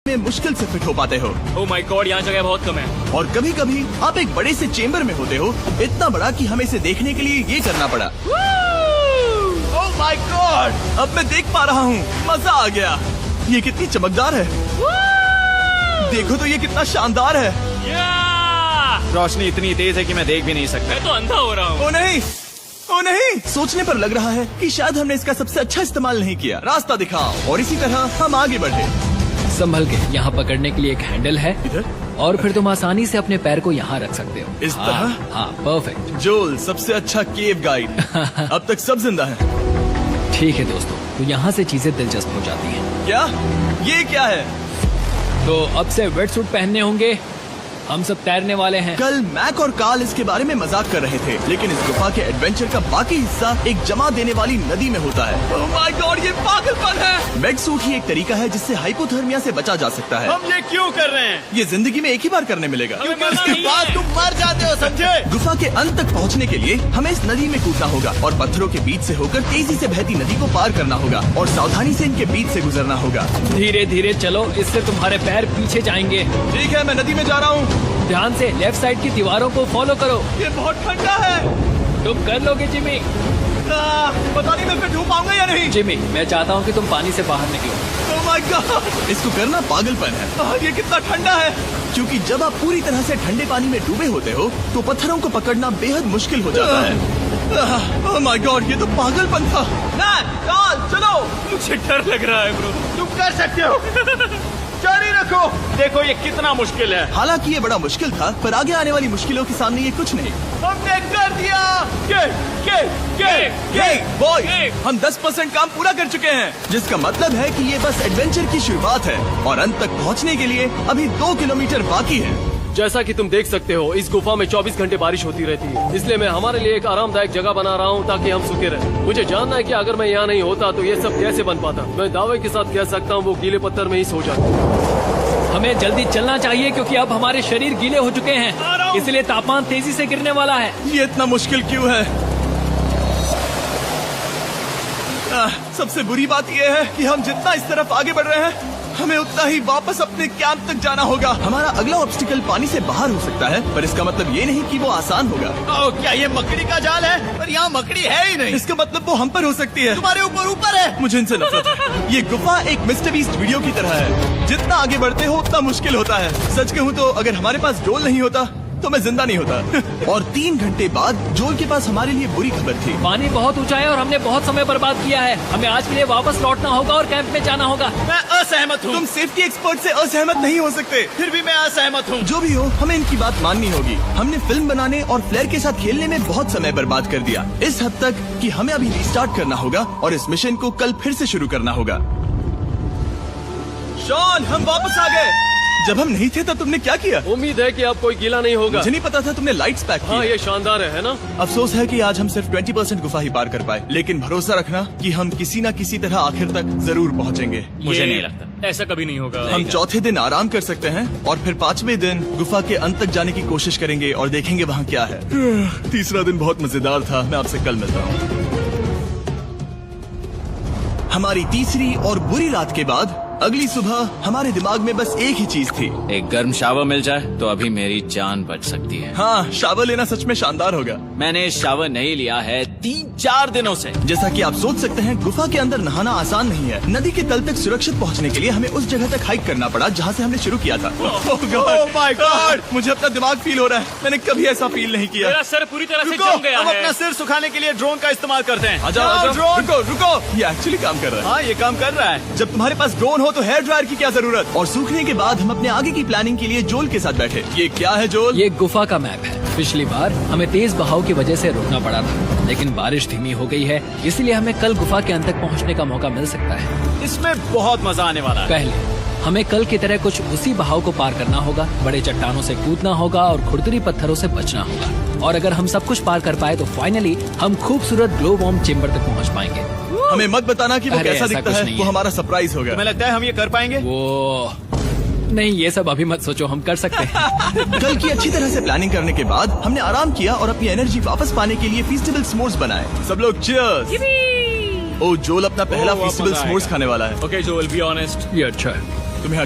में मुश्किल से फिट हो पाते हो। ओह माय गॉड, यहाँ जगह बहुत कम है। और कभी कभी आप एक बड़े से चेम्बर में होते हो, इतना बड़ा कि हमें इसे देखने के लिए ये करना पड़ा। ओह माय गॉड, अब मैं देख पा रहा हूँ, मजा आ गया। ये कितनी चमकदार है, देखो तो ये कितना शानदार है। रोशनी इतनी तेज है कि मैं देख भी नहीं सकता। मैं तो अंधा हो रहा हूँ। ओ नहीं, ओ नहीं, सोचने पर लग रहा है कि शायद हमने इसका सबसे अच्छा इस्तेमाल नहीं किया। रास्ता दिखाओ। और इसी तरह हम आगे बढ़े। संभल के, यहाँ पकड़ने के लिए एक हैंडल है इधर? और फिर तुम आसानी से अपने पैर को यहाँ रख सकते हो। इस तरह? हाँ, परफेक्ट। जोल सबसे अच्छा केव गाइड। अब तक सब जिंदा है। ठीक है दोस्तों, तो यहाँ से चीजें दिलचस्प हो जाती हैं। क्या ये क्या है? तो अब से वेट सूट पहनने होंगे, हम सब तैरने वाले हैं। कल मैक और कार्ल इसके बारे में मजाक कर रहे थे, लेकिन इस गुफा के एडवेंचर का बाकी हिस्सा एक जमा देने वाली नदी में होता है। ओह माय गॉड, ये पागलपन है। वेट सूट ही एक तरीका है जिससे हाइपोथर्मिया से बचा जा सकता है। हम ये क्यों कर रहे हैं? ये जिंदगी में एक ही बार करने मिलेगा, क्योंकि उसके बाद तुम मर जाते हो, समझे? गुफा के अंत तक पहुंचने के लिए हमें इस नदी में कूदना होगा और पत्थरों के बीच से होकर तेजी से बहती नदी को पार करना होगा और सावधानी से इनके बीच से गुजरना होगा। धीरे धीरे चलो, इससे तुम्हारे पैर पीछे जाएंगे। ठीक है, मैं नदी में जा रहा हूँ। ध्यान से लेफ्ट साइड की दीवारों को फॉलो करो। ये बहुत ठंडा है। तुम कर लोगे जिमी। पता नहीं मैं फिर डूब पाऊंगा या नहीं। जिमी, मैं चाहता हूँ कि तुम पानी से बाहर निकलो। ओह माय गॉड, इसको करना पागलपन है। ये कितना ठंडा है। क्योंकि जब आप पूरी तरह से ठंडे पानी में डूबे होते हो तो पत्थरों को पकड़ना बेहद मुश्किल हो जाता है। ओह माय गॉड, ये तो पागलपन था। चलो, मुझे डर लग रहा है ब्रो। तुम कर सकते हो। जारी रखो। देखो ये कितना मुश्किल है। हालांकि ये बड़ा मुश्किल था, पर आगे आने वाली मुश्किलों के सामने ये कुछ नहीं। हमने कर दिया। बॉय, हम 10% काम पूरा कर चुके हैं, जिसका मतलब है कि ये बस एडवेंचर की शुरुआत है और अंत तक पहुंचने के लिए अभी 2 किलोमीटर बाकी है। जैसा कि तुम देख सकते हो, इस गुफा में 24 घंटे बारिश होती रहती है, इसलिए मैं हमारे लिए एक आरामदायक जगह बना रहा हूँ ताकि हम सूखे रहें। मुझे जानना है कि अगर मैं यहाँ नहीं होता तो ये सब कैसे बन पाता। मैं दावे के साथ कह सकता हूँ वो गीले पत्थर में ही सो जाते। हमें जल्दी चलना चाहिए क्योंकि अब हमारे शरीर गीले हो चुके हैं, इसलिए तापमान तेजी से गिरने वाला है। ये इतना मुश्किल क्यों है? सबसे बुरी बात यह है कि हम जितना इस तरफ आगे बढ़ रहे हैं, हमें उतना ही वापस अपने कैंप तक जाना होगा। हमारा अगला ऑब्स्टिकल पानी से बाहर हो सकता है, पर इसका मतलब ये नहीं कि वो आसान होगा। क्या ये मकड़ी का जाल है? पर यहाँ मकड़ी है ही नहीं। इसका मतलब वो हम पर हो सकती है। तुम्हारे ऊपर है। मुझे इनसे नफरत है। ये गुफा एक मिस्टर बीस्ट वीडियो की तरह है, जितना आगे बढ़ते हो उतना मुश्किल होता है। सच कहूँ तो अगर हमारे पास ड्रोन नहीं होता तो मैं जिंदा नहीं होता। और 3 घंटे बाद जोल के पास हमारे लिए बुरी खबर थी। पानी बहुत ऊंचा है और हमने बहुत समय बर्बाद किया है। हमें आज के लिए वापस लौटना होगा और कैंप में जाना होगा। मैं असहमत हूँ। तुम सेफ्टी एक्सपर्ट से असहमत नहीं हो सकते। फिर भी मैं असहमत हूँ। जो भी हो, हमें इनकी बात माननी होगी। हमने फिल्म बनाने और फ्लेयर के साथ खेलने में बहुत समय बर्बाद कर दिया, इस हद तक कि हमें अभी रिस्टार्ट करना होगा और इस मिशन को कल फिर से शुरू करना होगा। शॉन, हम वापस आ गए। जब हम नहीं थे तब तुमने क्या किया? उम्मीद है कि अब कोई गीला नहीं होगा। मुझे नहीं पता था तुमने लाइट्स पैक हाँ, की। ये शानदार है ना? अफसोस है कि आज हम सिर्फ 20% गुफा ही पार कर पाए, लेकिन भरोसा रखना कि हम किसी न किसी तरह आखिर तक जरूर पहुंचेंगे। मुझे नहीं लगता। ऐसा कभी नहीं होगा। हम चौथे दिन आराम कर सकते हैं और फिर 5वें दिन गुफा के अंत तक जाने की कोशिश करेंगे और देखेंगे वहाँ क्या है। तीसरा दिन बहुत मजेदार था। मैं आपसे कल मिलता हूँ। हमारी तीसरी और बुरी रात के बाद अगली सुबह हमारे दिमाग में बस एक ही चीज थी। एक गर्म शावर मिल जाए तो अभी मेरी जान बच सकती है। हाँ, शावर लेना सच में शानदार होगा। मैंने शावर नहीं लिया है 3-4 दिनों से। जैसा कि आप सोच सकते हैं, गुफा के अंदर नहाना आसान नहीं है। नदी के तल तक सुरक्षित पहुंचने के लिए हमें उस जगह तक हाइक करना पड़ा जहां से हमने शुरू किया था। Oh my God! मुझे अपना दिमाग फील हो रहा है। मैंने कभी ऐसा फील नहीं किया। मेरा सर पूरी तरह से रुको, जम गया हम है। अपना सिर सुखाने के लिए ड्रोन का इस्तेमाल करते हैं। आजाओ, ड्रोन। रुको, ये एक्चुअली काम कर रहा है। हाँ, ये काम कर रहा है। जब तुम्हारे पास ड्रोन हो तो हेयर ड्रायर की क्या जरूरत। और सूखने के बाद हम अपने आगे की प्लानिंग के लिए जोल के साथ बैठे। ये क्या है जोल? ये गुफा का मैप है। पिछली बार हमें तेज बहाव की वजह से रुकना पड़ा था, लेकिन बारिश धीमी हो गई है, इसलिए हमें कल गुफा के अंत तक पहुंचने का मौका मिल सकता है। इसमें बहुत मजा आने वाला है। पहले हमें कल की तरह कुछ उसी बहाव को पार करना होगा, बड़े चट्टानों से कूदना होगा और खुरदुरी पत्थरों से बचना होगा। और अगर हम सब कुछ पार कर पाए तो फाइनली हम खूबसूरत ग्लो वार्म चेम्बर तक पहुंच पाएंगे। हमें मत बताना कि वो अरे, कैसा ऐसा दिखता कुछ है। नहीं वो है। हमारा सरप्राइज होगा। तुम्हें लगता है हम ये कर पाएंगे? वो नहीं, ये सब अभी मत सोचो, हम कर सकते हैं। कल की अच्छी तरह से प्लानिंग करने के बाद हमने आराम किया और अपनी एनर्जी वापस पाने के लिए फीस्टेबल स्मोर्स बनाए। सब लोग चीयर्स। ओ, जोल अपना पहला बहुत फीस्टेबल मजा स्मोर्स आएगा। खाने वाला है। ओके जोल, बी ऑनेस्ट। ये अच्छा है। तुम्हें